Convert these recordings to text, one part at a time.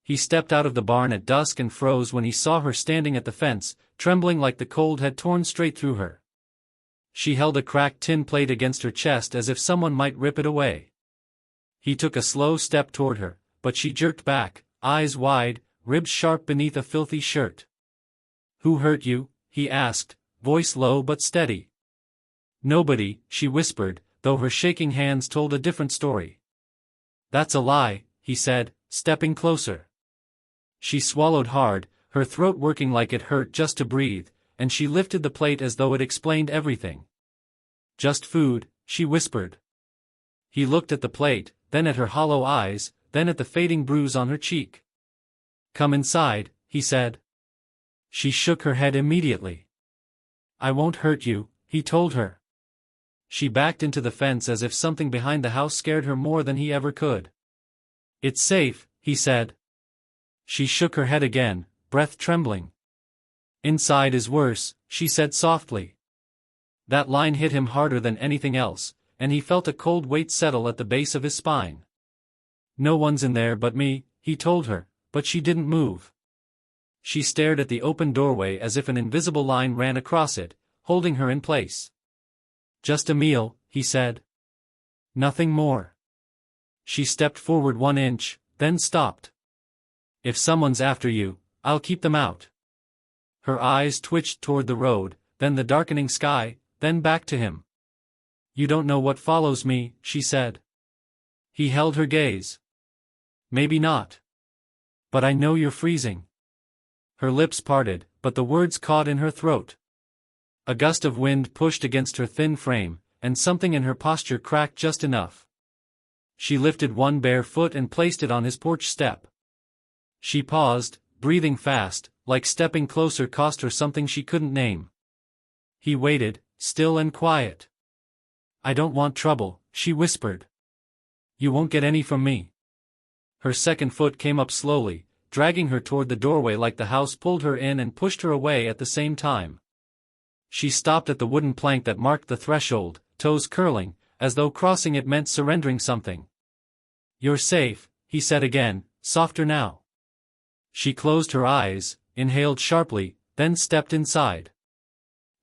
He stepped out of the barn at dusk and froze when he saw her standing at the fence, trembling like the cold had torn straight through her. She held a cracked tin plate against her chest as if someone might rip it away. He took a slow step toward her, but she jerked back, eyes wide, ribs sharp beneath a filthy shirt. "Who hurt you?" he asked, voice low but steady. "Nobody," she whispered, though her shaking hands told a different story. "That's a lie," he said, stepping closer. She swallowed hard, her throat working like it hurt just to breathe, and she lifted the plate as though it explained everything. "Just food," she whispered. He looked at the plate, then at her hollow eyes, then at the fading bruise on her cheek. "Come inside," he said. She shook her head immediately. "I won't hurt you," he told her. She backed into the fence as if something behind the house scared her more than he ever could. "It's safe," he said. She shook her head again, breath trembling. "Inside is worse," she said softly. That line hit him harder than anything else, and he felt a cold weight settle at the base of his spine. "No one's in there but me," he told her, but she didn't move. She stared at the open doorway as if an invisible line ran across it, holding her in place. "Just a meal," he said. "Nothing more." She stepped forward 1 inch, then stopped. "If someone's after you, I'll keep them out." Her eyes twitched toward the road, then the darkening sky, then back to him. "You don't know what follows me," she said. He held her gaze. "Maybe not. But I know you're freezing." Her lips parted, but the words caught in her throat. A gust of wind pushed against her thin frame, and something in her posture cracked just enough. She lifted one bare foot and placed it on his porch step. She paused, breathing fast, like stepping closer cost her something she couldn't name. He waited, still and quiet. "I don't want trouble," she whispered. "You won't get any from me." Her second foot came up slowly, dragging her toward the doorway like the house pulled her in and pushed her away at the same time. She stopped at the wooden plank that marked the threshold, toes curling, as though crossing it meant surrendering something. "You're safe," he said again, softer now. She closed her eyes, inhaled sharply, then stepped inside.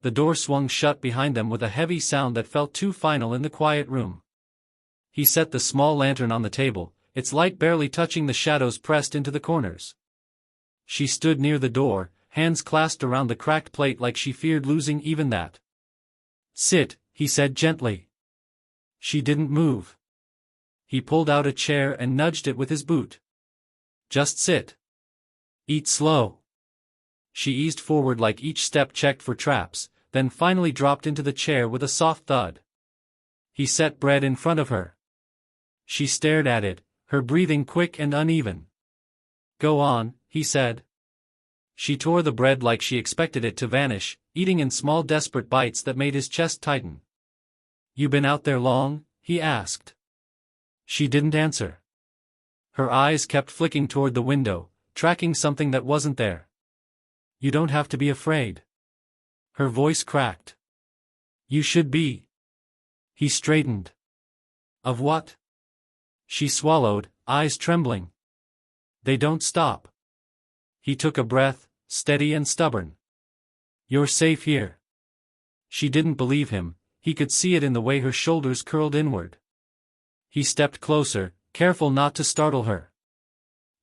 The door swung shut behind them with a heavy sound that felt too final in the quiet room. He set the small lantern on the table, its light barely touching the shadows pressed into the corners. She stood near the door, hands clasped around the cracked plate like she feared losing even that. "Sit," he said gently. She didn't move. He pulled out a chair and nudged it with his boot. "Just sit. Eat slow." She eased forward like each step checked for traps, then finally dropped into the chair with a soft thud. He set bread in front of her. She stared at it, her breathing quick and uneven. "Go on," he said. She tore the bread like she expected it to vanish, eating in small desperate bites that made his chest tighten. "You been out there long?" he asked. She didn't answer. Her eyes kept flicking toward the window, tracking something that wasn't there. "You don't have to be afraid." Her voice cracked. "You should be." He straightened. "Of what?" She swallowed, eyes trembling. "They don't stop." He took a breath, steady and stubborn. "You're safe here." She didn't believe him, he could see it in the way her shoulders curled inward. He stepped closer, careful not to startle her.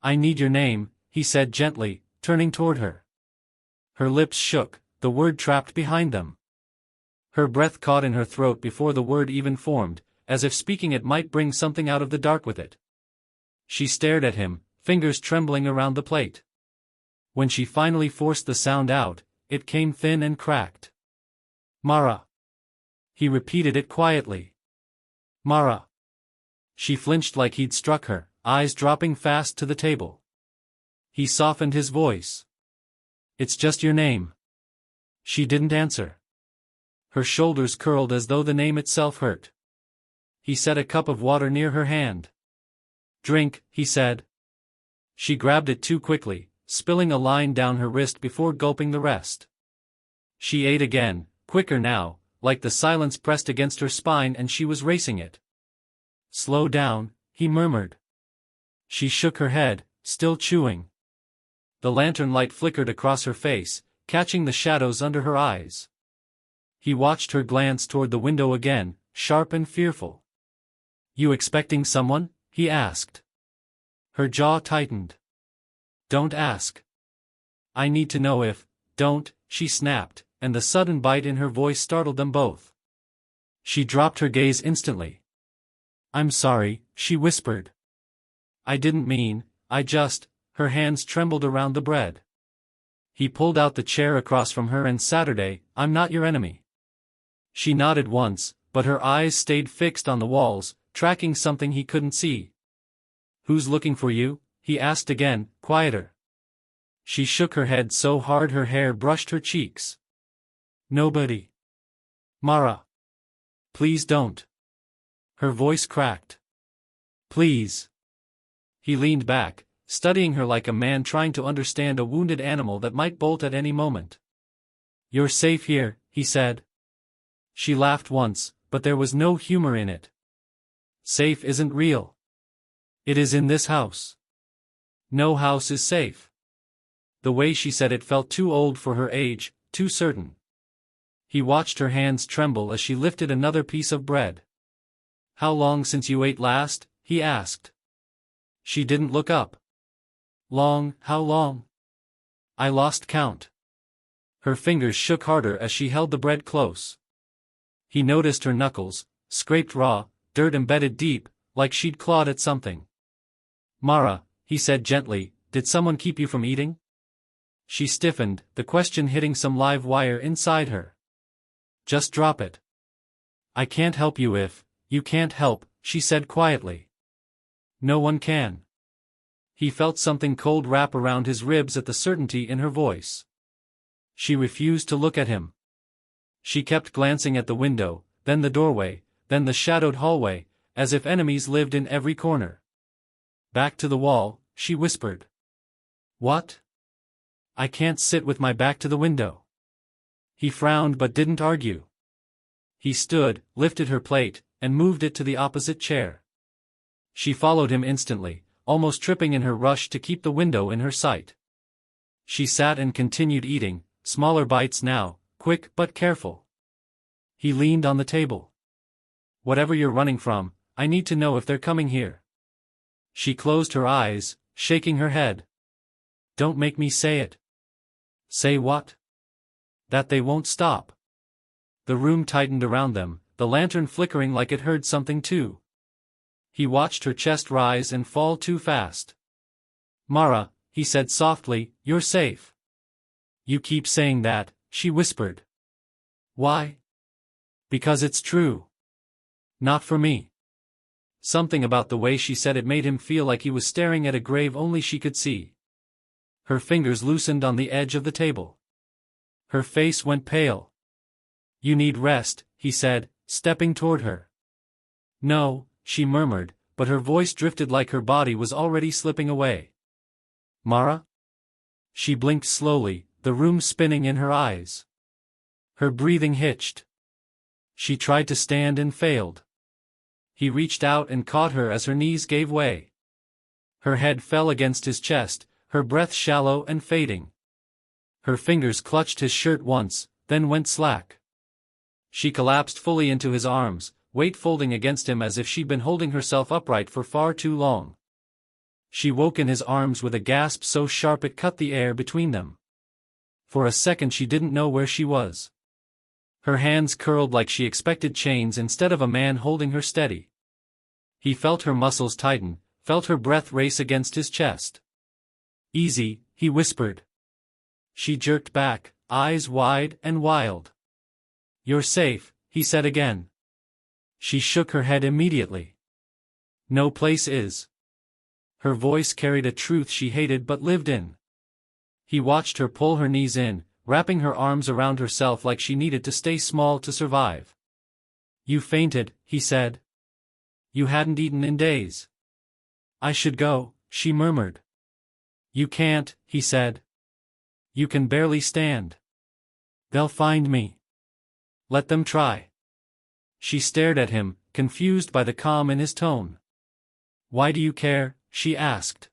"I need your name," he said gently, turning toward her. Her lips shook, the word trapped behind them. Her breath caught in her throat before the word even formed, as if speaking it might bring something out of the dark with it. She stared at him, fingers trembling around the plate. When she finally forced the sound out, it came thin and cracked. "Mara." He repeated it quietly. "Mara." She flinched like he'd struck her, eyes dropping fast to the table. He softened his voice. "It's just your name." She didn't answer. Her shoulders curled as though the name itself hurt. He set a cup of water near her hand. "Drink," he said. She grabbed it too quickly, spilling a line down her wrist before gulping the rest. She ate again, quicker now, like the silence pressed against her spine and she was racing it. "Slow down," he murmured. She shook her head, still chewing. The lantern light flickered across her face, catching the shadows under her eyes. He watched her glance toward the window again, sharp and fearful. "You expecting someone?" he asked. Her jaw tightened. "Don't ask. I need to know if—" "Don't," she snapped, and the sudden bite in her voice startled them both. She dropped her gaze instantly. "I'm sorry," she whispered. "I didn't mean, I just—" Her hands trembled around the bread. He pulled out the chair across from her and Saturday, "I'm not your enemy." She nodded once, but her eyes stayed fixed on the walls, tracking something he couldn't see. "Who's looking for you?" he asked again, quieter. She shook her head so hard her hair brushed her cheeks. "Nobody. Mara. Please don't." Her voice cracked. "Please." He leaned back, studying her like a man trying to understand a wounded animal that might bolt at any moment. "You're safe here," he said. She laughed once, but there was no humor in it. "Safe isn't real. It is in this house. No house is safe." The way she said it felt too old for her age, too certain. He watched her hands tremble as she lifted another piece of bread. "How long since you ate last?" he asked. She didn't look up. "Long, how long? I lost count." Her fingers shook harder as she held the bread close. He noticed her knuckles, scraped raw, dirt embedded deep, like she'd clawed at something. "Mara," he said gently, "did someone keep you from eating?" She stiffened, the question hitting some live wire inside her. "Just drop it. I can't help you if you can't help," she said quietly. "No one can." He felt something cold wrap around his ribs at the certainty in her voice. She refused to look at him. She kept glancing at the window, then the doorway, then the shadowed hallway, as if enemies lived in every corner. "Back to the wall," she whispered. "What?" "I can't sit with my back to the window." He frowned but didn't argue. He stood, lifted her plate, and moved it to the opposite chair. She followed him instantly, almost tripping in her rush to keep the window in her sight. She sat and continued eating, smaller bites now, quick but careful. He leaned on the table. "Whatever you're running from, I need to know if they're coming here." She closed her eyes, shaking her head. "Don't make me say it." "Say what?" "That they won't stop." The room tightened around them, the lantern flickering like it heard something too. He watched her chest rise and fall too fast. "Mara," he said softly, "you're safe." "You keep saying that," she whispered. "Why?" "Because it's true." "Not for me." Something about the way she said it made him feel like he was staring at a grave only she could see. Her fingers loosened on the edge of the table. Her face went pale. "You need rest," he said, stepping toward her. "No," she murmured, but her voice drifted like her body was already slipping away. "Mara?" She blinked slowly, the room spinning in her eyes. Her breathing hitched. She tried to stand and failed. He reached out and caught her as her knees gave way. Her head fell against his chest, her breath shallow and fading. Her fingers clutched his shirt once, then went slack. She collapsed fully into his arms, weight folding against him as if she'd been holding herself upright for far too long. She woke in his arms with a gasp so sharp it cut the air between them. For a second she didn't know where she was. Her hands curled like she expected chains instead of a man holding her steady. He felt her muscles tighten, felt her breath race against his chest. "Easy," he whispered. She jerked back, eyes wide and wild. "You're safe," he said again. She shook her head immediately. "No place is." Her voice carried a truth she hated but lived in. He watched her pull her knees in, wrapping her arms around herself like she needed to stay small to survive. "You fainted," he said. "You hadn't eaten in days." "I should go," she murmured. "You can't," he said. "You can barely stand." "They'll find me." "Let them try." She stared at him, confused by the calm in his tone. "Why do you care?" she asked.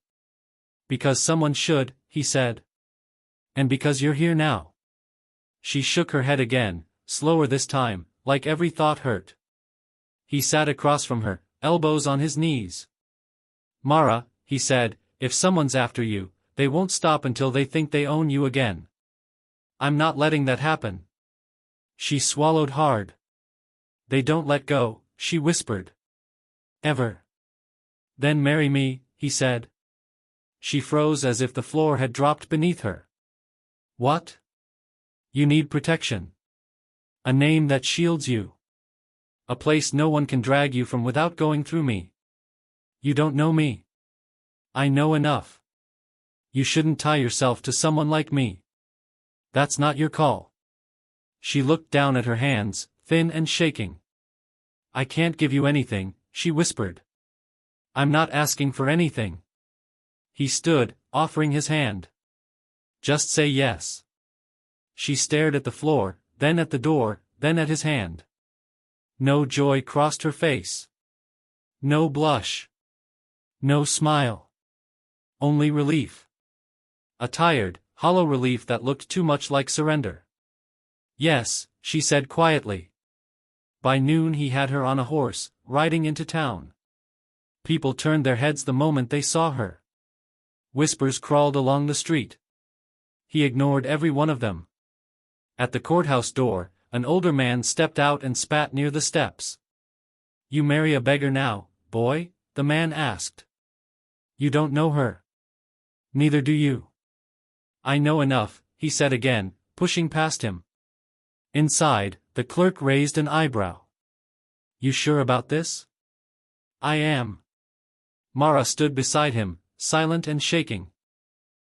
Because someone should, he said. And because you're here now. She shook her head again, slower this time, like every thought hurt. He sat across from her, elbows on his knees. Mara, he said, if someone's after you, they won't stop until they think they own you again. I'm not letting that happen. She swallowed hard. They don't let go, she whispered. Ever. Then marry me, he said. She froze as if the floor had dropped beneath her. What? You need protection. A name that shields you. A place no one can drag you from without going through me. You don't know me. I know enough. You shouldn't tie yourself to someone like me. That's not your call. She looked down at her hands, thin and shaking. I can't give you anything, she whispered. I'm not asking for anything. He stood, offering his hand. Just say yes. She stared at the floor, then at the door, then at his hand. No joy crossed her face. No blush. No smile. Only relief. A tired, hollow relief that looked too much like surrender. Yes, she said quietly. By noon he had her on a horse, riding into town. People turned their heads the moment they saw her. Whispers crawled along the street. He ignored every one of them. At the courthouse door, an older man stepped out and spat near the steps. You marry a beggar now, boy? The man asked. You don't know her. Neither do you. I know enough, he said again, pushing past him. Inside, the clerk raised an eyebrow. You sure about this? I am. Mara stood beside him, silent and shaking.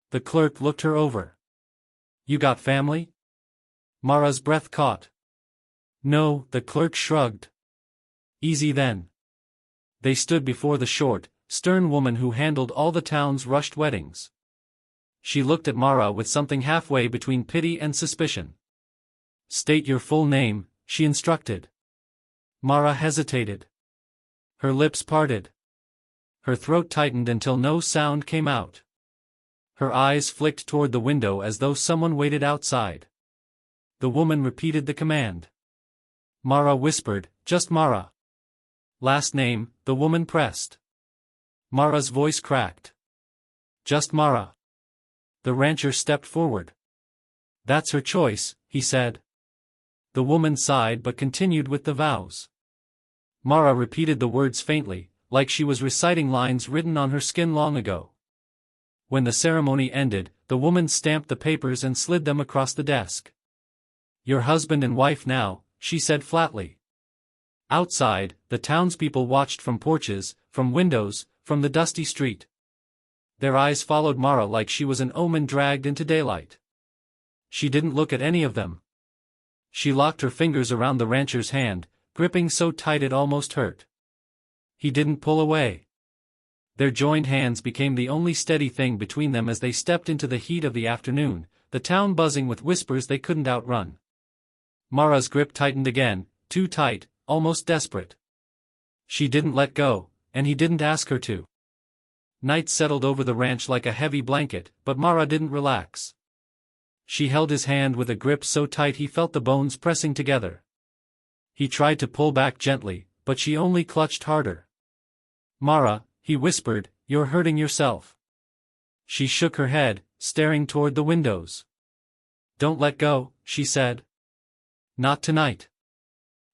The clerk looked her over. You got family? Mara's breath caught. No, the clerk shrugged. Easy then. They stood before the short, stern woman who handled all the town's rushed weddings. She looked at Mara with something halfway between pity and suspicion. State your full name, she instructed. Mara hesitated. Her lips parted. Her throat tightened until no sound came out. Her eyes flicked toward the window as though someone waited outside. The woman repeated the command. Mara whispered, just Mara. Last name, the woman pressed. Mara's voice cracked. Just Mara. The rancher stepped forward. That's her choice, he said. The woman sighed but continued with the vows. Mara repeated the words faintly, like she was reciting lines written on her skin long ago. When the ceremony ended, the woman stamped the papers and slid them across the desk. Your husband and wife now, she said flatly. Outside, the townspeople watched from porches, from windows, from the dusty street. Their eyes followed Mara like she was an omen dragged into daylight. She didn't look at any of them. She locked her fingers around the rancher's hand, gripping so tight it almost hurt. He didn't pull away. Their joined hands became the only steady thing between them as they stepped into the heat of the afternoon, the town buzzing with whispers they couldn't outrun. Mara's grip tightened again, too tight, almost desperate. She didn't let go, and he didn't ask her to. Night settled over the ranch like a heavy blanket, but Mara didn't relax. She held his hand with a grip so tight he felt the bones pressing together. He tried to pull back gently, but she only clutched harder. Mara, he whispered, you're hurting yourself. She shook her head, staring toward the windows. Don't let go, she said. Not tonight.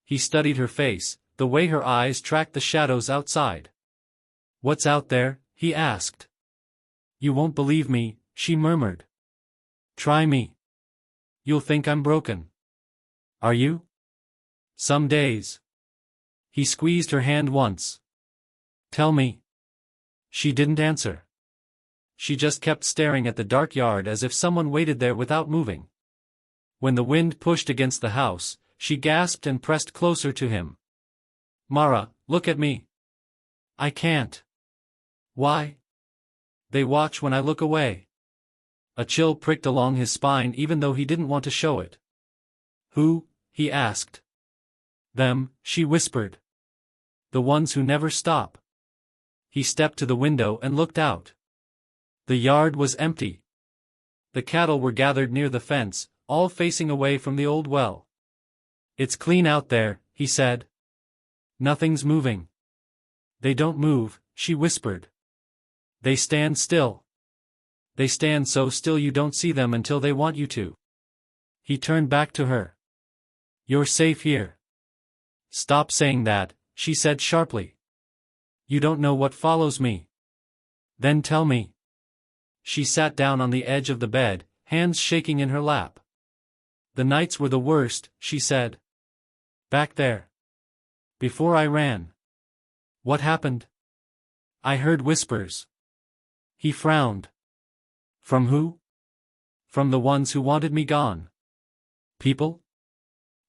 He studied her face, the way her eyes tracked the shadows outside. What's out there? He asked. You won't believe me, she murmured. Try me. You'll think I'm broken. Are you? Some days. He squeezed her hand once. Tell me. She didn't answer. She just kept staring at the dark yard as if someone waited there without moving. When the wind pushed against the house, she gasped and pressed closer to him. Mara, look at me. I can't. Why? They watch when I look away. A chill pricked along his spine even though he didn't want to show it. Who? He asked. Them, she whispered. The ones who never stop. He stepped to the window and looked out. The yard was empty. The cattle were gathered near the fence, all facing away from the old well. "It's clean out there," he said. "Nothing's moving." "They don't move," she whispered. "They stand still. They stand so still you don't see them until they want you to." He turned back to her. "You're safe here." "Stop saying that," she said sharply. "You don't know what follows me." "Then tell me." She sat down on the edge of the bed, hands shaking in her lap. "The nights were the worst," she said. "Back there. Before I ran." "What happened?" "I heard whispers." He frowned. "From who?" "From the ones who wanted me gone." "People?"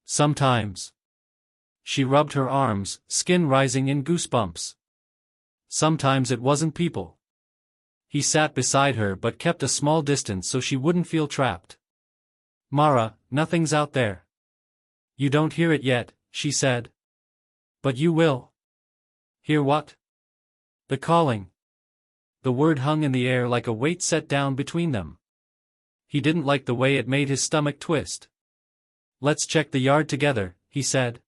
"Sometimes." She rubbed her arms, skin rising in goosebumps. "Sometimes it wasn't people." He sat beside her but kept a small distance so she wouldn't feel trapped. "Mara, nothing's out there." "You don't hear it yet," she said. "But you will." "Hear what?" "The calling." The word hung in the air like a weight set down between them. He didn't like the way it made his stomach twist. "Let's check the yard together," he said.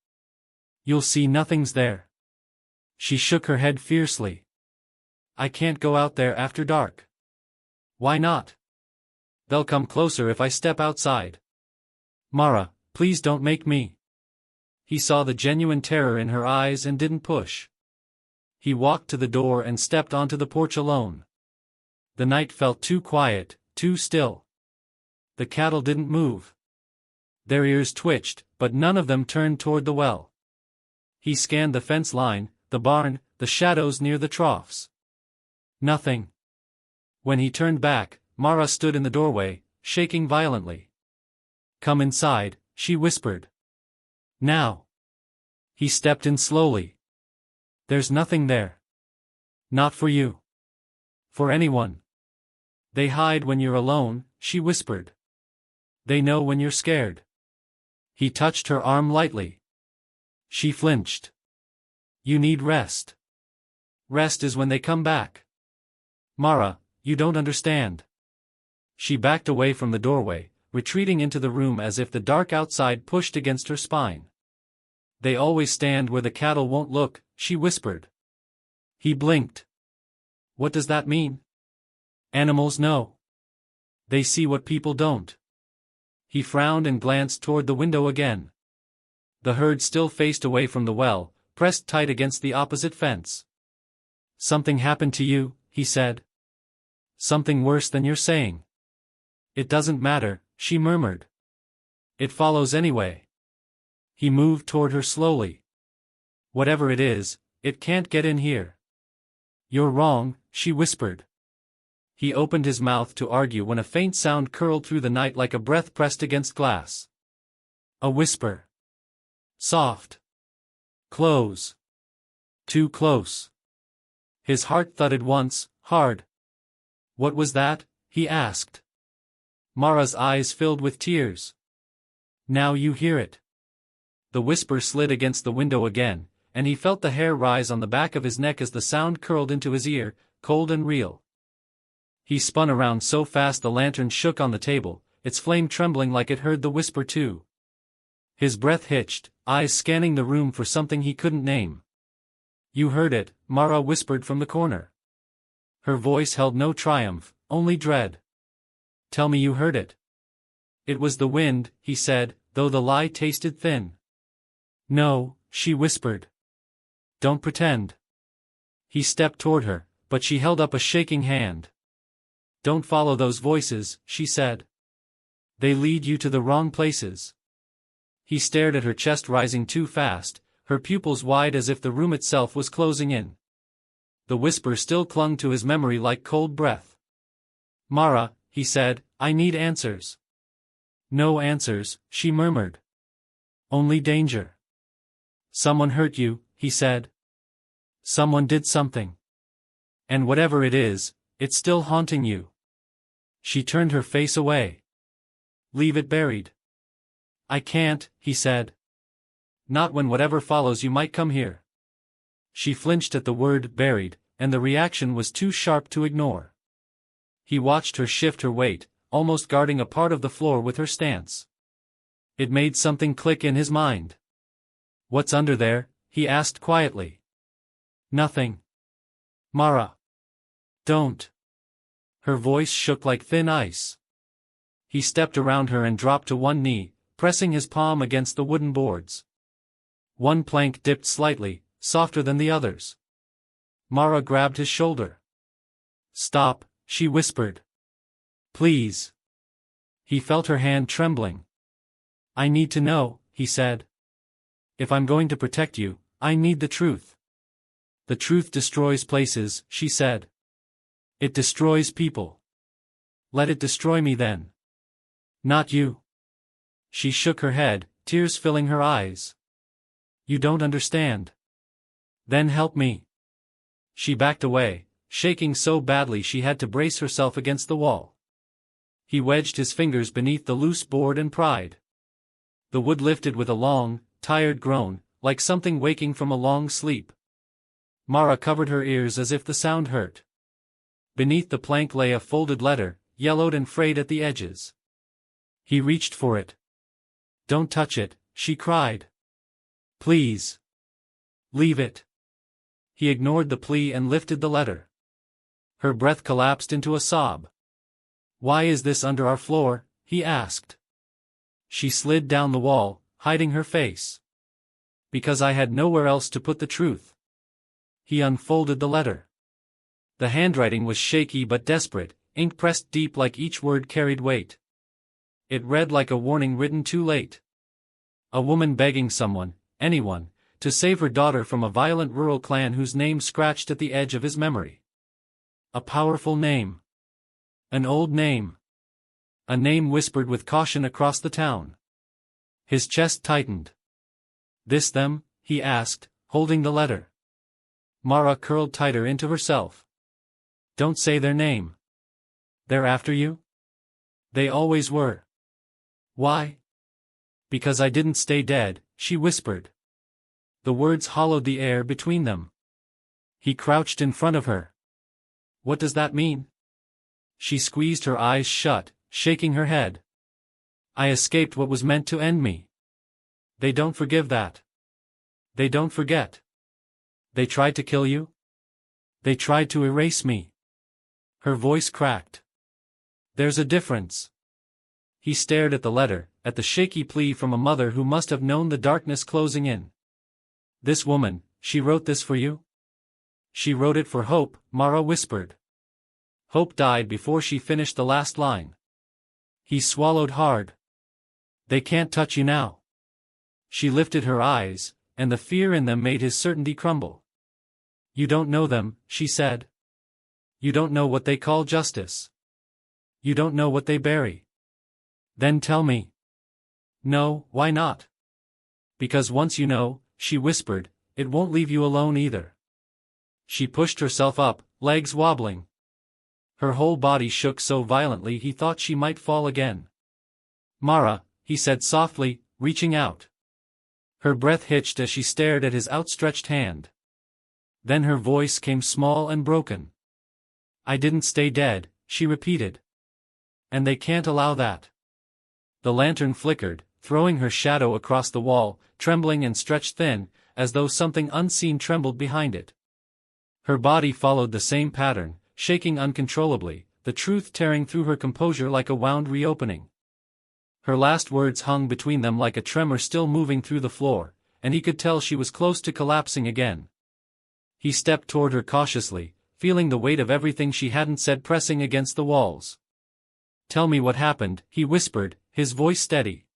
"You'll see nothing's there." She shook her head fiercely. "I can't go out there after dark." "Why not?" "They'll come closer if I step outside." "Mara, please don't make me." He saw the genuine terror in her eyes and didn't push. He walked to the door and stepped onto the porch alone. The night felt too quiet, too still. The cattle didn't move. Their ears twitched, but none of them turned toward the well. He scanned the fence line, the barn, the shadows near the troughs. Nothing. When he turned back, Mara stood in the doorway, shaking violently. "Come inside," she whispered. "Now." He stepped in slowly. "There's nothing there." "Not for you. For anyone." "They hide when you're alone," she whispered. "They know when you're scared." He touched her arm lightly. She flinched. "You need rest. Rest is when they come back." "Mara, you don't understand." She backed away from the doorway, retreating into the room as if the dark outside pushed against her spine. "They always stand where the cattle won't look," she whispered. He blinked. "What does that mean?" "Animals know. They see what people don't." He frowned and glanced toward the window again. The herd still faced away from the well, pressed tight against the opposite fence. "Something happened to you," he said. "Something worse than you're saying." "It doesn't matter," she murmured. "It follows anyway." He moved toward her slowly. "Whatever it is, it can't get in here." "You're wrong," she whispered. He opened his mouth to argue when a faint sound curled through the night like a breath pressed against glass. A whisper. Soft. Close. Too close. His heart thudded once, hard. "What was that?" he asked. Mara's eyes filled with tears. "Now you hear it." The whisper slid against the window again, and he felt the hair rise on the back of his neck as the sound curled into his ear, cold and real. He spun around so fast the lantern shook on the table, its flame trembling like it heard the whisper too. His breath hitched, eyes scanning the room for something he couldn't name. "You heard it," Mara whispered from the corner. Her voice held no triumph, only dread. "Tell me you heard it." "It was the wind," he said, though the lie tasted thin. "No," she whispered. "Don't pretend." He stepped toward her, but she held up a shaking hand. "Don't follow those voices," she said. "They lead you to the wrong places." He stared at her chest rising too fast, her pupils wide as if the room itself was closing in. The whisper still clung to his memory like cold breath. "Mara," he said, "I need answers." "No answers," she murmured. "Only danger." "Someone hurt you," he said. "Someone did something. And whatever it is, it's still haunting you." She turned her face away. "Leave it buried." "I can't," he said. "Not when whatever follows you might come here." She flinched at the word buried, and the reaction was too sharp to ignore. He watched her shift her weight, almost guarding a part of the floor with her stance. It made something click in his mind. "What's under there?" he asked quietly. "Nothing." "Mara. Don't." Her voice shook like thin ice. He stepped around her and dropped to one knee, pressing his palm against the wooden boards. One plank dipped slightly, softer than the others. Mara grabbed his shoulder. "Stop," she whispered. "Please." He felt her hand trembling. "I need to know," he said. "If I'm going to protect you, I need the truth." "The truth destroys places," she said. "It destroys people." "Let it destroy me then." "Not you." She shook her head, tears filling her eyes. "You don't understand." "Then help me." She backed away, shaking so badly she had to brace herself against the wall. He wedged his fingers beneath the loose board and pried. The wood lifted with a long, tired groan, like something waking from a long sleep. Mara covered her ears as if the sound hurt. Beneath the plank lay a folded letter, yellowed and frayed at the edges. He reached for it. "Don't touch it," she cried. "Please. Leave it." He ignored the plea and lifted the letter. Her breath collapsed into a sob. "Why is this under our floor?" he asked. She slid down the wall, hiding her face. "Because I had nowhere else to put the truth." He unfolded the letter. The handwriting was shaky but desperate, ink pressed deep like each word carried weight. It read like a warning written too late. A woman begging someone, anyone, to save her daughter from a violent rural clan whose name scratched at the edge of his memory. A powerful name. An old name. A name whispered with caution across the town. His chest tightened. "This them?" he asked, holding the letter. Mara curled tighter into herself. "Don't say their name." "They're after you?" "They always were." "Why?" "Because I didn't stay dead," she whispered. The words hollowed the air between them. He crouched in front of her. "What does that mean?" She squeezed her eyes shut, shaking her head. "I escaped what was meant to end me. They don't forgive that. They don't forget." "They tried to kill you?" "They tried to erase me." Her voice cracked. "There's a difference." He stared at the letter, at the shaky plea from a mother who must have known the darkness closing in. "This woman, she wrote this for you?" "She wrote it for Hope," Mara whispered. "Hope died before she finished the last line." He swallowed hard. "They can't touch you now." She lifted her eyes, and the fear in them made his certainty crumble. "You don't know them," she said. "You don't know what they call justice. You don't know what they bury." "Then tell me." "No, why not?" "Because once you know," she whispered, "it won't leave you alone either." She pushed herself up, legs wobbling. Her whole body shook so violently he thought she might fall again. "Mara," he said softly, reaching out. Her breath hitched as she stared at his outstretched hand. Then her voice came small and broken. "I didn't stay dead," she repeated. "And they can't allow that." The lantern flickered, throwing her shadow across the wall, trembling and stretched thin, as though something unseen trembled behind it. Her body followed the same pattern, shaking uncontrollably, the truth tearing through her composure like a wound reopening. Her last words hung between them like a tremor still moving through the floor, and he could tell she was close to collapsing again. He stepped toward her cautiously, feeling the weight of everything she hadn't said pressing against the walls. "Tell me what happened," he whispered, his voice steady.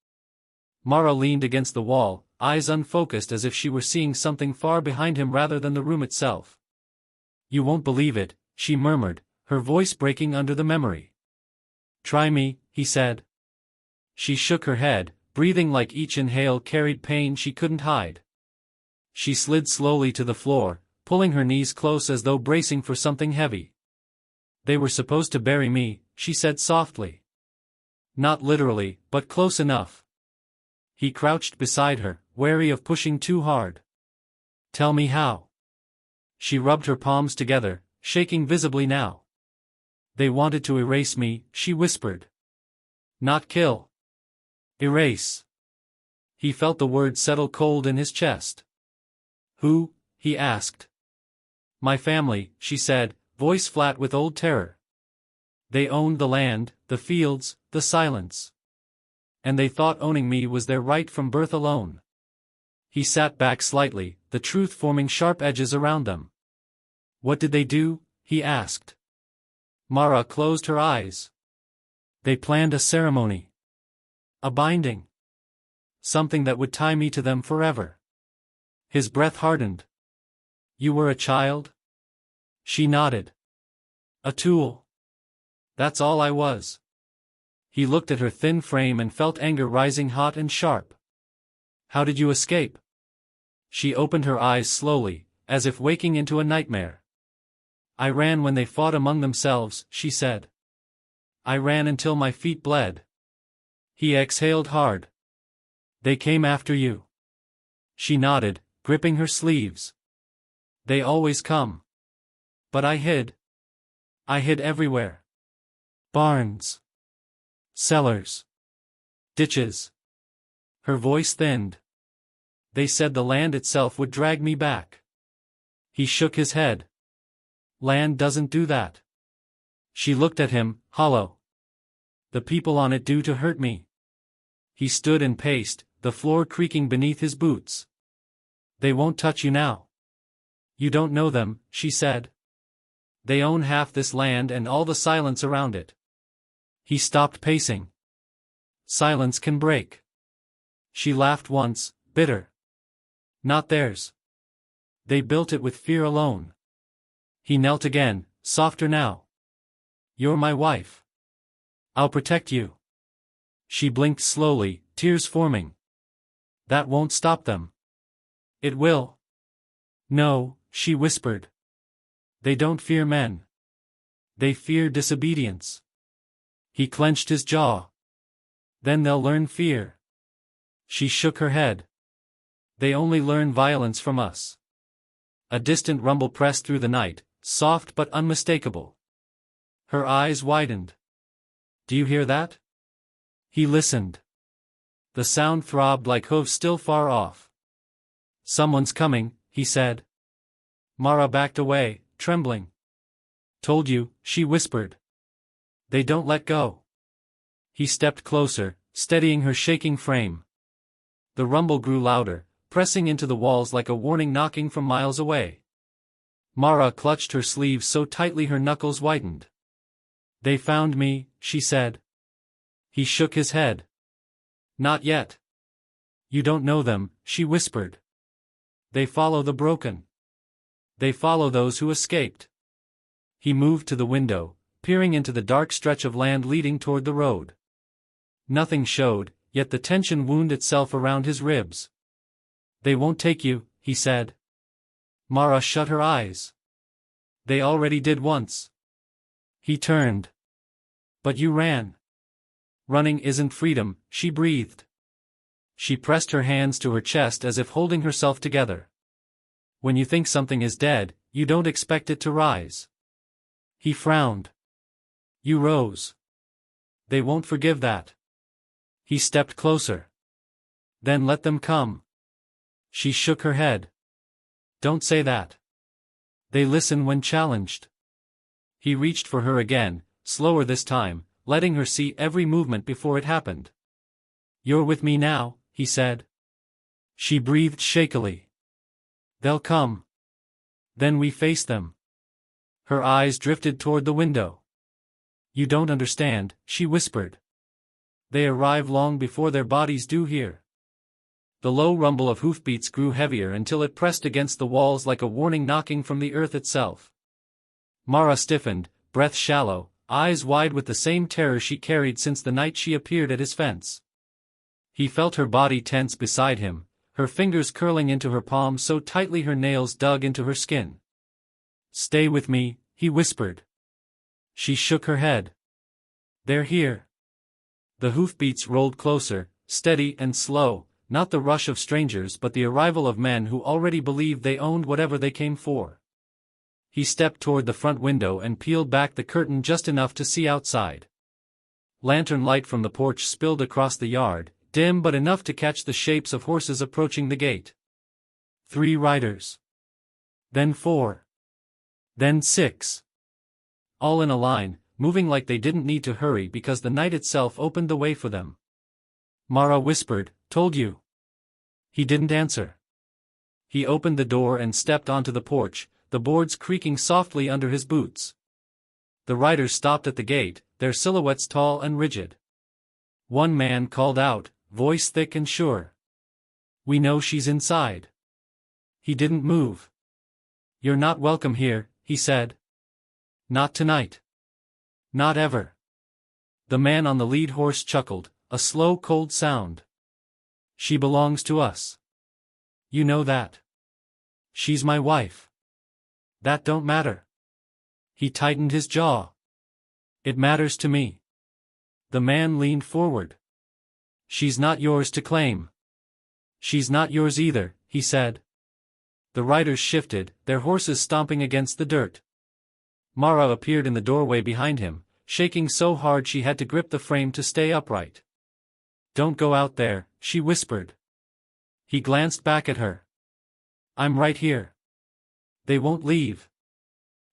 Mara leaned against the wall, eyes unfocused as if she were seeing something far behind him rather than the room itself. "You won't believe it," she murmured, her voice breaking under the memory. "Try me," he said. She shook her head, breathing like each inhale carried pain she couldn't hide. She slid slowly to the floor, pulling her knees close as though bracing for something heavy. "They were supposed to bury me," she said softly. "Not literally, but close enough." He crouched beside her, wary of pushing too hard. "Tell me how." She rubbed her palms together, shaking visibly now. They wanted to erase me, she whispered. Not kill. Erase. He felt the word settle cold in his chest. Who? He asked. My family, she said, voice flat with old terror. They owned the land, the fields, the silence. And they thought owning me was their right from birth alone. He sat back slightly, the truth forming sharp edges around them. What did they do? He asked. Mara closed her eyes. They planned a ceremony. A binding. Something that would tie me to them forever. His breath hardened. You were a child? She nodded. A tool. That's all I was. He looked at her thin frame and felt anger rising hot and sharp. How did you escape? She opened her eyes slowly, as if waking into a nightmare. I ran when they fought among themselves, she said. I ran until my feet bled. He exhaled hard. They came after you. She nodded, gripping her sleeves. They always come. But I hid. I hid everywhere. Barns. Cellars. Ditches. Her voice thinned. They said the land itself would drag me back. He shook his head. Land doesn't do that. She looked at him, hollow. The people on it do to hurt me. He stood and paced, the floor creaking beneath his boots. They won't touch you now. You don't know them, she said. They own half this land and all the silence around it. He stopped pacing. Silence can break. She laughed once, bitter. Not theirs. They built it with fear alone. He knelt again, softer now. You're my wife. I'll protect you. She blinked slowly, tears forming. That won't stop them. It will. No, she whispered. They don't fear men. They fear disobedience. He clenched his jaw. Then they'll learn fear. She shook her head. They only learn violence from us. A distant rumble pressed through the night, soft but unmistakable. Her eyes widened. Do you hear that? He listened. The sound throbbed like hooves still far off. Someone's coming, he said. Mara backed away, trembling. Told you, she whispered. They don't let go. He stepped closer, steadying her shaking frame. The rumble grew louder, pressing into the walls like a warning knocking from miles away. Mara clutched her sleeves so tightly her knuckles whitened. They found me, she said. He shook his head. Not yet. You don't know them, she whispered. They follow the broken. They follow those who escaped. He moved to the window, peering into the dark stretch of land leading toward the road. Nothing showed, yet the tension wound itself around his ribs. They won't take you, he said. Mara shut her eyes. They already did once. He turned. But you ran. Running isn't freedom, she breathed. She pressed her hands to her chest as if holding herself together. When you think something is dead, you don't expect it to rise. He frowned. You rose. They won't forgive that. He stepped closer. Then let them come. She shook her head. Don't say that. They listen when challenged. He reached for her again, slower this time, letting her see every movement before it happened. You're with me now, he said. She breathed shakily. They'll come. Then we face them. Her eyes drifted toward the window. You don't understand, she whispered. They arrive long before their bodies do here. The low rumble of hoofbeats grew heavier until it pressed against the walls like a warning knocking from the earth itself. Mara stiffened, breath shallow, eyes wide with the same terror she carried since the night she appeared at his fence. He felt her body tense beside him, her fingers curling into her palms so tightly her nails dug into her skin. Stay with me, he whispered. She shook her head. They're here. The hoofbeats rolled closer, steady and slow, not the rush of strangers but the arrival of men who already believed they owned whatever they came for. He stepped toward the front window and peeled back the curtain just enough to see outside. Lantern light from the porch spilled across the yard, dim but enough to catch the shapes of horses approaching the gate. 3 riders. Then 4. Then 6. All in a line, moving like they didn't need to hurry because the night itself opened the way for them. Mara whispered, "Told you." He didn't answer. He opened the door and stepped onto the porch, the boards creaking softly under his boots. The riders stopped at the gate, their silhouettes tall and rigid. One man called out, voice thick and sure. "We know she's inside." He didn't move. "You're not welcome here," he said. "Not tonight. Not ever." The man on the lead horse chuckled, a slow cold sound. "She belongs to us. You know that. She's my wife. That don't matter." He tightened his jaw. "It matters to me." The man leaned forward. "She's not yours to claim." "She's not yours either," he said. The riders shifted, their horses stomping against the dirt. Mara appeared in the doorway behind him, shaking so hard she had to grip the frame to stay upright. "Don't go out there," she whispered. He glanced back at her. "I'm right here. They won't leave.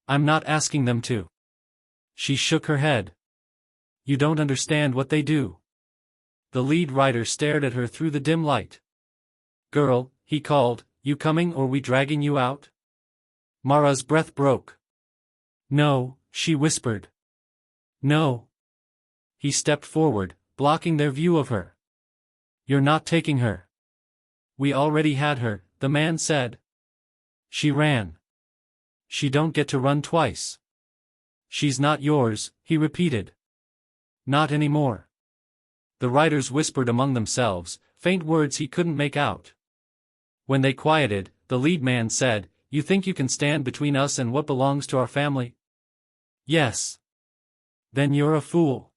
I'm not asking them to." She shook her head. "You don't understand what they do." The lead rider stared at her through the dim light. "Girl," he called, "you coming or we dragging you out?" Mara's breath broke. "No," she whispered. "No." He stepped forward, blocking their view of her. "You're not taking her." "We already had her," the man said. "She ran." "She don't get to run twice." "She's not yours," he repeated. "Not anymore." The riders whispered among themselves, faint words he couldn't make out. When they quieted, the lead man said, "You think you can stand between us and what belongs to our family?" "Yes." "Then you're a fool."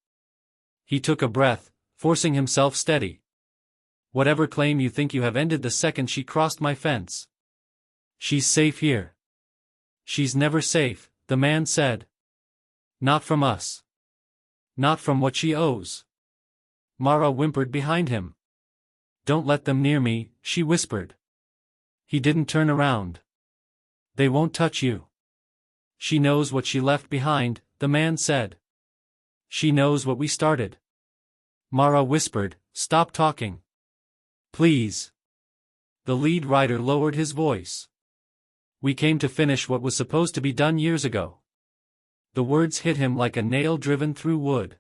He took a breath, forcing himself steady. "Whatever claim you think you have ended the second she crossed my fence. She's safe here." "She's never safe," the man said. "Not from us. Not from what she owes." Mara whimpered behind him. "Don't let them near me," she whispered. He didn't turn around. "They won't touch you." "She knows what she left behind," the man said. "She knows what we started." Mara whispered, "Stop talking. Please." The lead rider lowered his voice. "We came to finish what was supposed to be done years ago." The words hit him like a nail driven through wood.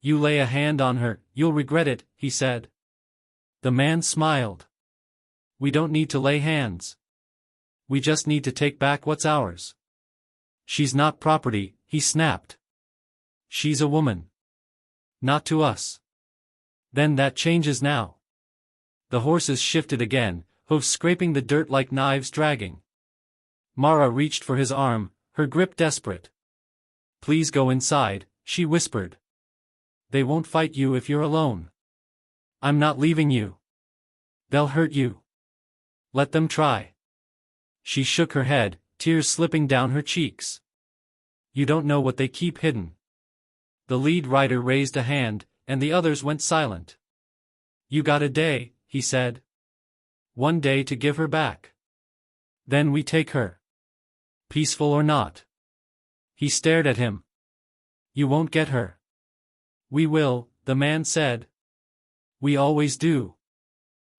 "You lay a hand on her, you'll regret it," he said. The man smiled. "We don't need to lay hands. We just need to take back what's ours." "She's not property," he snapped. "She's a woman. Not to us." "Then that changes now." The horses shifted again, hooves scraping the dirt like knives dragging. Mara reached for his arm, her grip desperate. "Please go inside," she whispered. "They won't fight you if you're alone." "I'm not leaving you. They'll hurt you." "Let them try." She shook her head, tears slipping down her cheeks. "You don't know what they keep hidden." The lead rider raised a hand, and the others went silent. "You got a day," he said. "One day to give her back. Then we take her. Peaceful or not." He stared at him. "You won't get her." "We will," the man said. "We always do."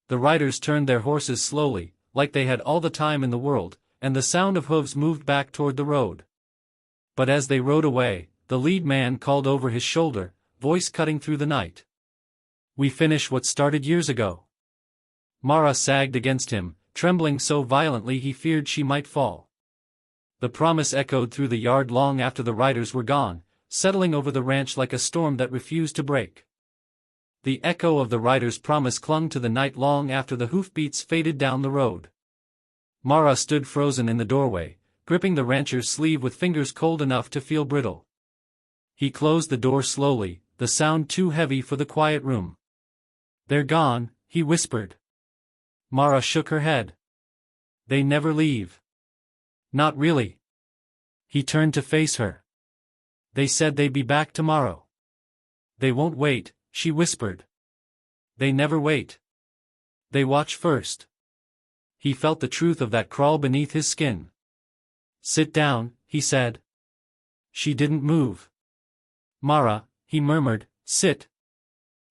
The riders turned their horses slowly, like they had all the time in the world, and the sound of hooves moved back toward the road. But as they rode away, the lead man called over his shoulder, voice cutting through the night. "We finish what started years ago." Mara sagged against him, trembling so violently he feared she might fall. The promise echoed through the yard long after the riders were gone, settling over the ranch like a storm that refused to break. The echo of the rider's promise clung to the night long after the hoofbeats faded down the road. Mara stood frozen in the doorway, gripping the rancher's sleeve with fingers cold enough to feel brittle. He closed the door slowly, the sound too heavy for the quiet room. "They're gone," he whispered. Mara shook her head. "They never leave." "Not really." He turned to face her. They said they'd be back tomorrow. They won't wait, she whispered. They never wait. They watch first. He felt the truth of that crawl beneath his skin. Sit down, he said. She didn't move. Mara, he murmured, sit.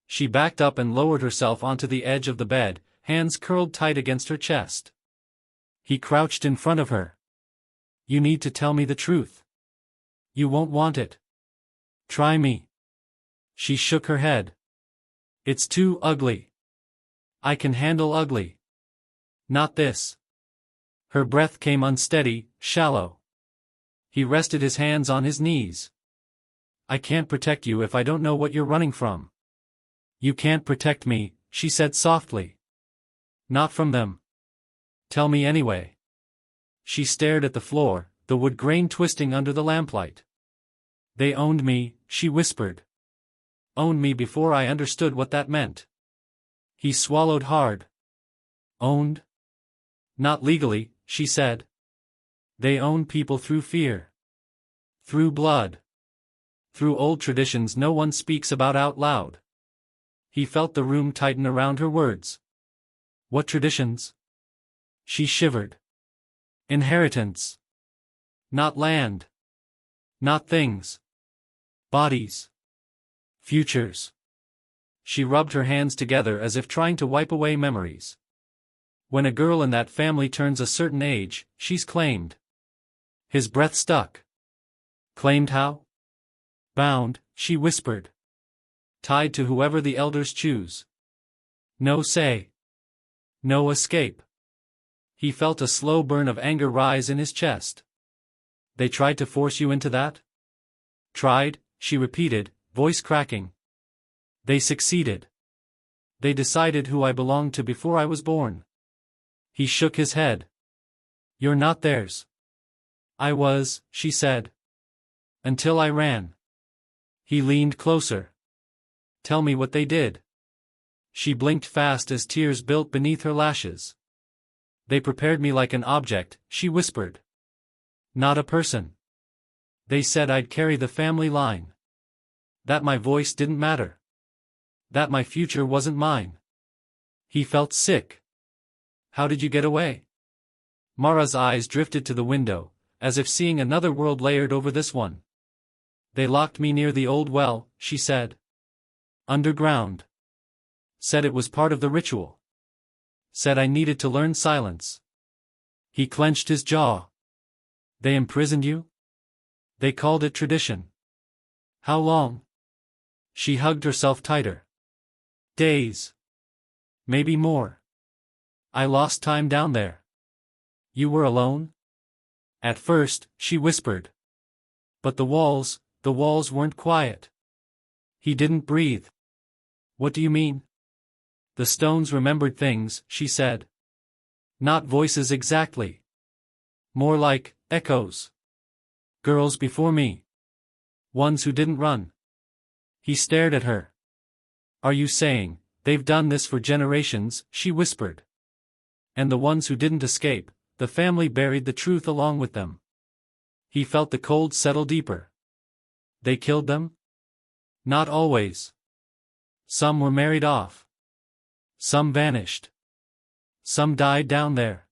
She backed up and lowered herself onto the edge of the bed, hands curled tight against her chest. He crouched in front of her. You need to tell me the truth. You won't want it. Try me. She shook her head. It's too ugly. I can handle ugly. Not this. Her breath came unsteady, shallow. He rested his hands on his knees. I can't protect you if I don't know what you're running from. You can't protect me, she said softly. Not from them. Tell me anyway. She stared at the floor, the wood grain twisting under the lamplight. They owned me, she whispered. Owned me before I understood what that meant. He swallowed hard. Owned? Not legally, she said. They own people through fear. Through blood. Through old traditions no one speaks about out loud. He felt the room tighten around her words. What traditions? She shivered. Inheritance. Not land. Not things. Bodies. Futures. She rubbed her hands together as if trying to wipe away memories. When a girl in that family turns a certain age, she's claimed. His breath stuck. Claimed how? Bound, she whispered. Tied to whoever the elders choose. No say. No escape. He felt a slow burn of anger rise in his chest. They tried to force you into that? Tried, she repeated, voice cracking. They succeeded. They decided who I belonged to before I was born. He shook his head. You're not theirs. I was, she said. Until I ran. He leaned closer. Tell me what they did. She blinked fast as tears built beneath her lashes. They prepared me like an object, she whispered. Not a person. They said I'd carry the family line. That my voice didn't matter. That my future wasn't mine. He felt sick. How did you get away? Mara's eyes drifted to the window, as if seeing another world layered over this one. They locked me near the old well, she said. Underground. Said it was part of the ritual. Said I needed to learn silence. He clenched his jaw. They imprisoned you? They called it tradition. How long? She hugged herself tighter. Days. Maybe more. I lost time down there. You were alone? At first, she whispered. But the walls weren't quiet. He didn't breathe. What do you mean? The stones remembered things, she said. Not voices exactly. More like echoes. Girls before me. Ones who didn't run. He stared at her. Are you saying, they've done this for generations, she whispered. And the ones who didn't escape, the family buried the truth along with them. He felt the cold settle deeper. They killed them? Not always. Some were married off. Some vanished. Some died down there.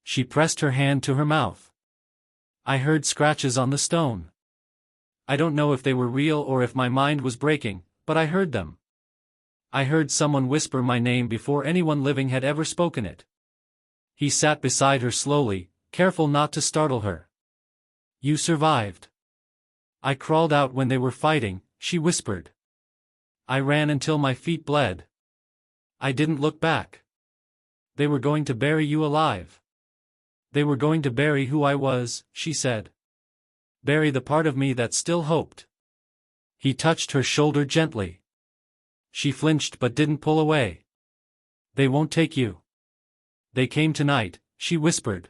She pressed her hand to her mouth. I heard scratches on the stone. I don't know if they were real or if my mind was breaking, but I heard them. I heard someone whisper my name before anyone living had ever spoken it. He sat beside her slowly, careful not to startle her. You survived. I crawled out when they were fighting, she whispered. I ran until my feet bled. I didn't look back. They were going to bury you alive. They were going to bury who I was, she said. Bury the part of me that still hoped. He touched her shoulder gently. She flinched but didn't pull away. They won't take you. They came tonight, she whispered.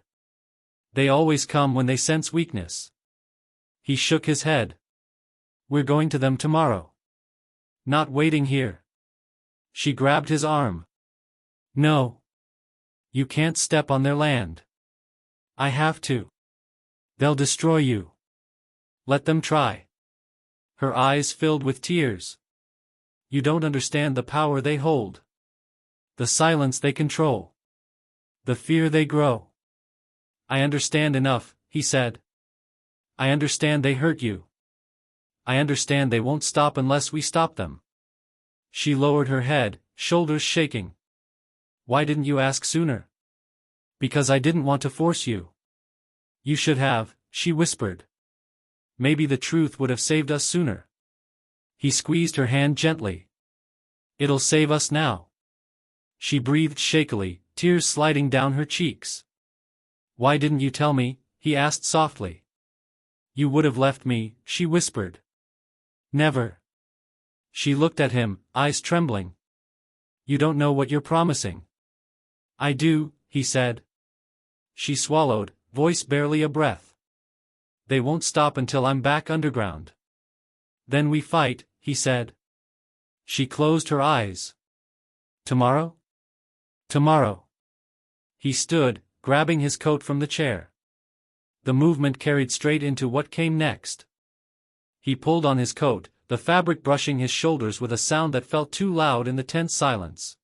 They always come when they sense weakness. He shook his head. We're going to them tomorrow. Not waiting here. She grabbed his arm. No. You can't step on their land. I have to. They'll destroy you. Let them try. Her eyes filled with tears. You don't understand the power they hold. The silence they control. The fear they grow. I understand enough, he said. I understand they hurt you. I understand they won't stop unless we stop them. She lowered her head, shoulders shaking. Why didn't you ask sooner? Because I didn't want to force you. You should have, she whispered. Maybe the truth would have saved us sooner. He squeezed her hand gently. It'll save us now. She breathed shakily, tears sliding down her cheeks. Why didn't you tell me? He asked softly. You would have left me, she whispered. Never. She looked at him, eyes trembling. You don't know what you're promising. I do, he said. She swallowed, voice barely a breath. They won't stop until I'm back underground. Then we fight, he said. She closed her eyes. Tomorrow? Tomorrow. He stood, grabbing his coat from the chair. The movement carried straight into what came next. He pulled on his coat, the fabric brushing his shoulders with a sound that felt too loud in the tense silence.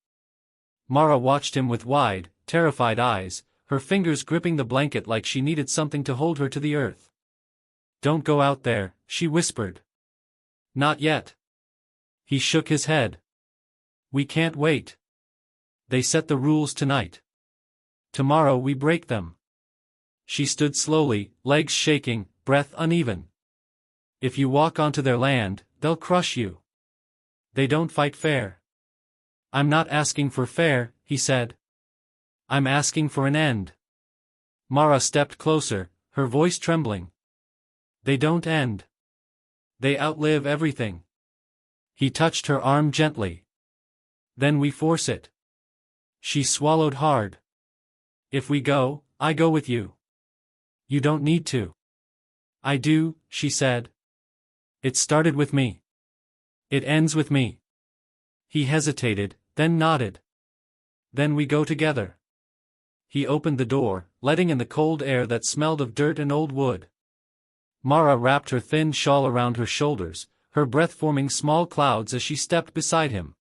Mara watched him with wide, terrified eyes, her fingers gripping the blanket like she needed something to hold her to the earth. Don't go out there, she whispered. Not yet. He shook his head. We can't wait. They set the rules tonight. Tomorrow we break them. She stood slowly, legs shaking, breath uneven. If you walk onto their land, they'll crush you. They don't fight fair. I'm not asking for fair, he said. I'm asking for an end. Mara stepped closer, her voice trembling. They don't end. They outlive everything. He touched her arm gently. Then we force it. She swallowed hard. If we go, I go with you. You don't need to. I do, she said. It started with me. It ends with me. He hesitated, then nodded. Then we go together. He opened the door, letting in the cold air that smelled of dirt and old wood. Mara wrapped her thin shawl around her shoulders, her breath forming small clouds as she stepped beside him.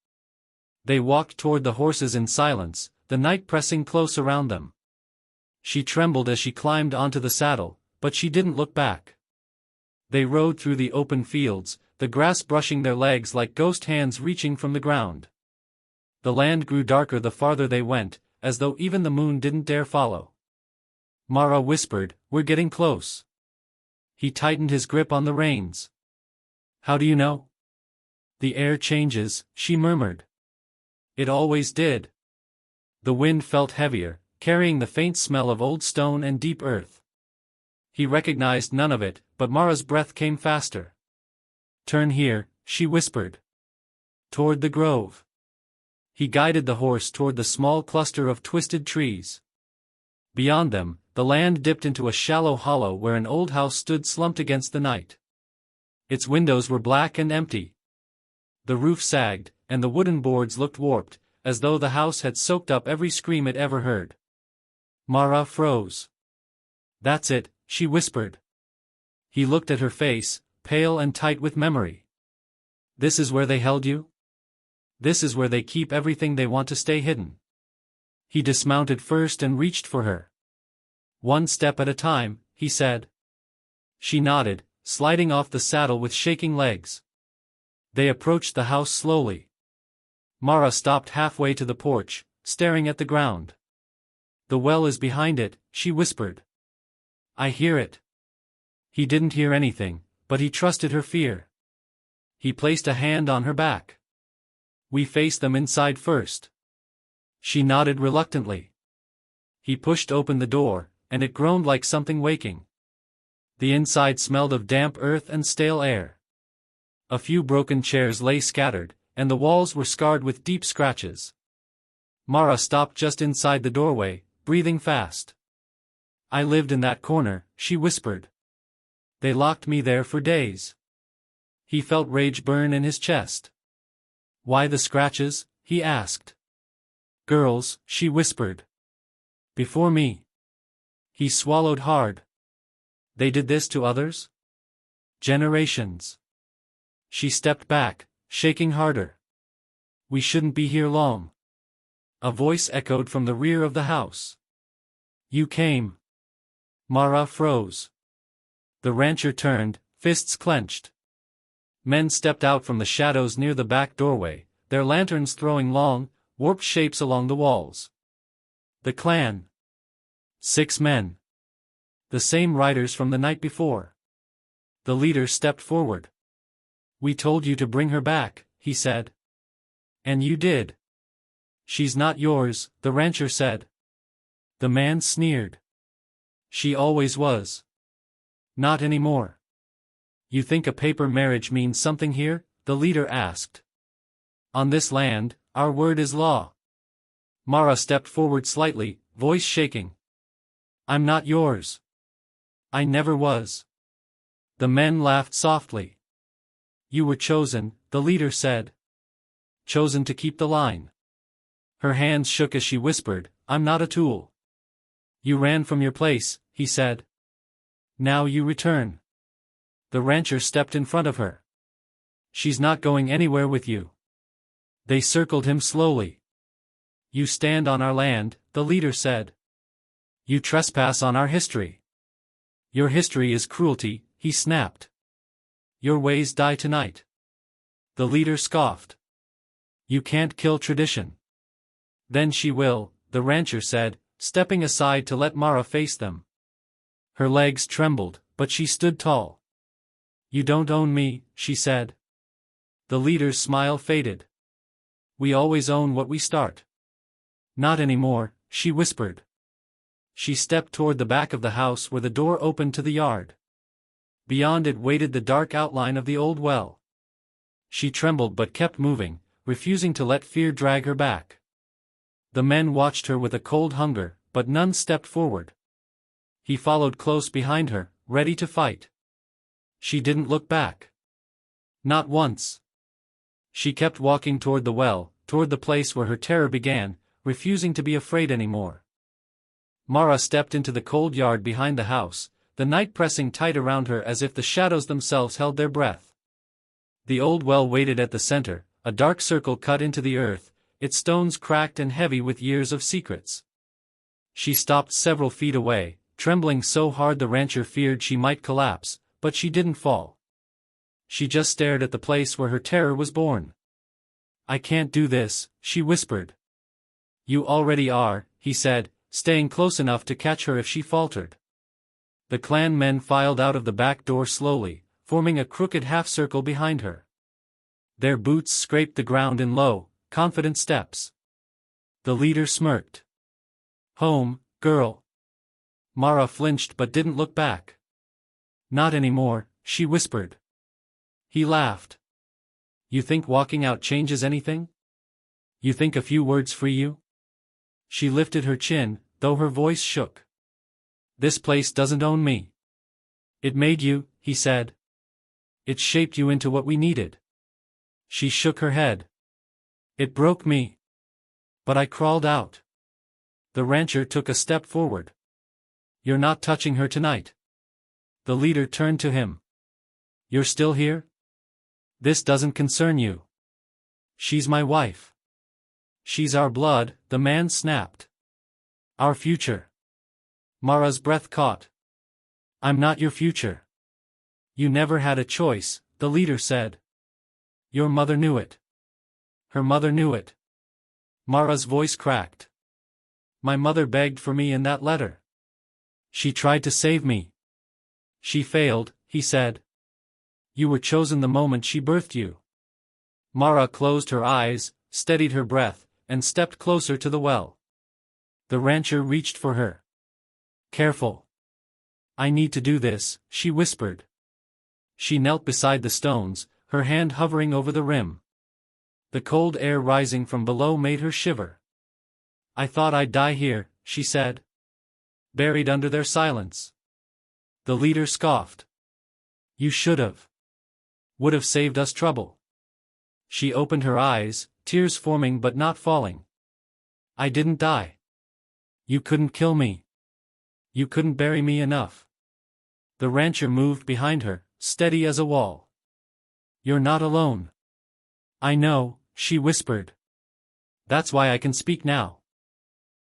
They walked toward the horses in silence, the night pressing close around them. She trembled as she climbed onto the saddle, but she didn't look back. They rode through the open fields, the grass brushing their legs like ghost hands reaching from the ground. The land grew darker the farther they went, as though even the moon didn't dare follow. Mara whispered, We're getting close. He tightened his grip on the reins. How do you know? The air changes, she murmured. It always did. The wind felt heavier, carrying the faint smell of old stone and deep earth. He recognized none of it, but Mara's breath came faster. Turn here, she whispered. Toward the grove. He guided the horse toward the small cluster of twisted trees. Beyond them, the land dipped into a shallow hollow where an old house stood slumped against the night. Its windows were black and empty. The roof sagged, and the wooden boards looked warped, as though the house had soaked up every scream it ever heard. Mara froze. That's it, she whispered. He looked at her face, pale and tight with memory. This is where they held you? This is where they keep everything they want to stay hidden. He dismounted first and reached for her. One step at a time, he said. She nodded, sliding off the saddle with shaking legs. They approached the house slowly. Mara stopped halfway to the porch, staring at the ground. The well is behind it, she whispered. I hear it. He didn't hear anything, but he trusted her fear. He placed a hand on her back. We face them inside first. She nodded reluctantly. He pushed open the door, and it groaned like something waking. The inside smelled of damp earth and stale air. A few broken chairs lay scattered, and the walls were scarred with deep scratches. Mara stopped just inside the doorway, breathing fast. I lived in that corner, she whispered. They locked me there for days. He felt rage burn in his chest. Why the scratches? He asked. Girls, she whispered. Before me. He swallowed hard. They did this to others? Generations. She stepped back, shaking harder. We shouldn't be here long. A voice echoed from the rear of the house. You came. Mara froze. The rancher turned, fists clenched. Men stepped out from the shadows near the back doorway, their lanterns throwing long, warped shapes along the walls. The clan. 6 men. The same riders from the night before. The leader stepped forward. We told you to bring her back, he said. And you did. She's not yours, the rancher said. The man sneered. She always was. Not anymore. You think a paper marriage means something here? The leader asked. On this land, our word is law. Mara stepped forward slightly, voice shaking. I'm not yours. I never was. The men laughed softly. You were chosen, the leader said. Chosen to keep the line. Her hands shook as she whispered, I'm not a tool. You ran from your place, he said. Now you return. The rancher stepped in front of her. She's not going anywhere with you. They circled him slowly. You stand on our land, the leader said. You trespass on our history. Your history is cruelty, he snapped. Your ways die tonight. The leader scoffed. You can't kill tradition. Then she will, the rancher said, stepping aside to let Mara face them. Her legs trembled, but she stood tall. You don't own me, she said. The leader's smile faded. We always own what we start. Not anymore, she whispered. She stepped toward the back of the house where the door opened to the yard. Beyond it waited the dark outline of the old well. She trembled but kept moving, refusing to let fear drag her back. The men watched her with a cold hunger, but none stepped forward. He followed close behind her, ready to fight. She didn't look back. Not once. She kept walking toward the well, toward the place where her terror began, refusing to be afraid anymore. Mara stepped into the cold yard behind the house, the night pressing tight around her as if the shadows themselves held their breath. The old well waited at the center, a dark circle cut into the earth, its stones cracked and heavy with years of secrets. She stopped several feet away, trembling so hard the rancher feared she might collapse, but she didn't fall. She just stared at the place where her terror was born. I can't do this, she whispered. You already are, he said, staying close enough to catch her if she faltered. The clan men filed out of the back door slowly, forming a crooked half-circle behind her. Their boots scraped the ground in low, confident steps. The leader smirked. Home, girl. Mara flinched but didn't look back. Not anymore, she whispered. He laughed. You think walking out changes anything? You think a few words free you? She lifted her chin, though her voice shook. This place doesn't own me. It made you, he said. It shaped you into what we needed. She shook her head. It broke me. But I crawled out. The rancher took a step forward. You're not touching her tonight. The leader turned to him. You're still here? This doesn't concern you. She's my wife. She's our blood, the man snapped. Our future. Mara's breath caught. I'm not your future. You never had a choice, the leader said. Your mother knew it. Her mother knew it. Mara's voice cracked. My mother begged for me in that letter. She tried to save me. She failed, he said. You were chosen the moment she birthed you. Mara closed her eyes, steadied her breath, and stepped closer to the well. The rancher reached for her. Careful. I need to do this, she whispered. She knelt beside the stones, her hand hovering over the rim. The cold air rising from below made her shiver. I thought I'd die here, she said. Buried under their silence. The leader scoffed. You should've. Would've saved us trouble. She opened her eyes, tears forming but not falling. I didn't die. You couldn't kill me. You couldn't bury me enough. The rancher moved behind her, steady as a wall. "You're not alone." "I know," she whispered. "That's why I can speak now."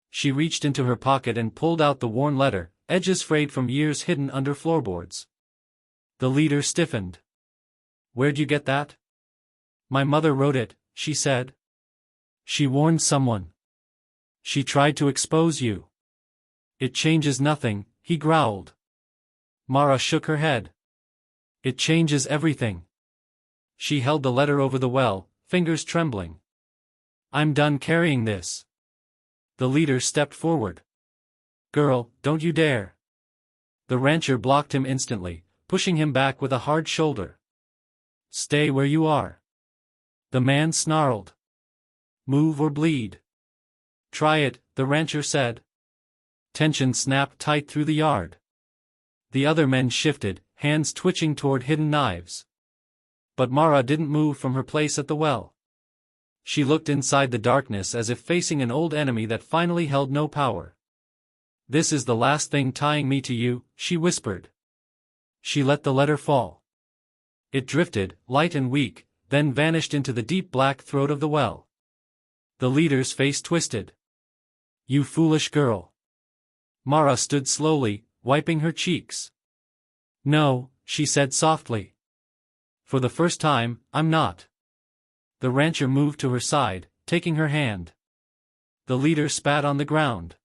She reached into her pocket and pulled out the worn letter, edges frayed from years hidden under floorboards. The leader stiffened. "Where'd you get that?" "My mother wrote it," she said. "She warned someone. She tried to expose you." "It changes nothing," he growled. Mara shook her head. "It changes everything." She held the letter over the well, fingers trembling. "I'm done carrying this." The leader stepped forward. "Girl, don't you dare." The rancher blocked him instantly, pushing him back with a hard shoulder. "Stay where you are." The man snarled. "Move or bleed." "Try it," the rancher said. Tension snapped tight through the yard. The other men shifted, hands twitching toward hidden knives. But Mara didn't move from her place at the well. She looked inside the darkness as if facing an old enemy that finally held no power. "This is the last thing tying me to you," she whispered. She let the letter fall. It drifted, light and weak, then vanished into the deep black throat of the well. The leader's face twisted. "You foolish girl." Mara stood slowly, wiping her cheeks. "No," she said softly. "For the first time, I'm not." The rancher moved to her side, taking her hand. The leader spat on the ground.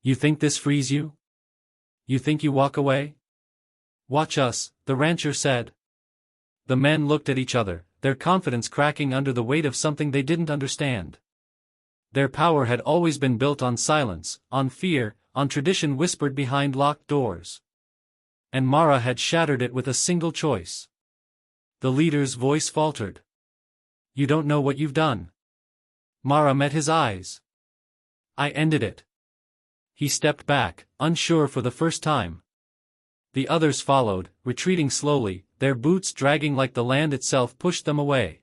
"You think this frees you? You think you walk away?" "Watch us," the rancher said. The men looked at each other, their confidence cracking under the weight of something they didn't understand. Their power had always been built on silence, on fear, on tradition whispered behind locked doors. And Mara had shattered it with a single choice. The leader's voice faltered. "You don't know what you've done." Mara met his eyes. "I ended it." He stepped back, unsure for the first time. The others followed, retreating slowly, their boots dragging like the land itself pushed them away.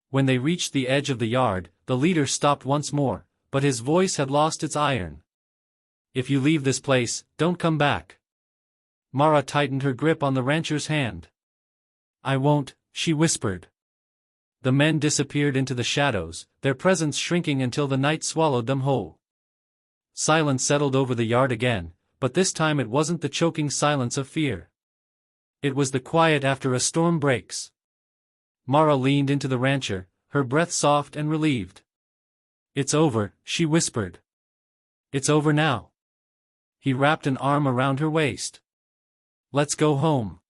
When they reached the edge of the yard, the leader stopped once more, but his voice had lost its iron. "If you leave this place, don't come back." Mara tightened her grip on the rancher's hand. "I won't," she whispered. The men disappeared into the shadows, their presence shrinking until the night swallowed them whole. Silence settled over the yard again, but this time it wasn't the choking silence of fear. It was the quiet after a storm breaks. Mara leaned into the rancher, her breath soft and relieved. "It's over," she whispered. "It's over now." He wrapped an arm around her waist. "Let's go home."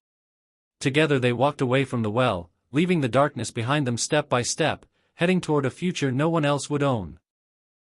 Together they walked away from the well, leaving the darkness behind them step by step, heading toward a future no one else would own.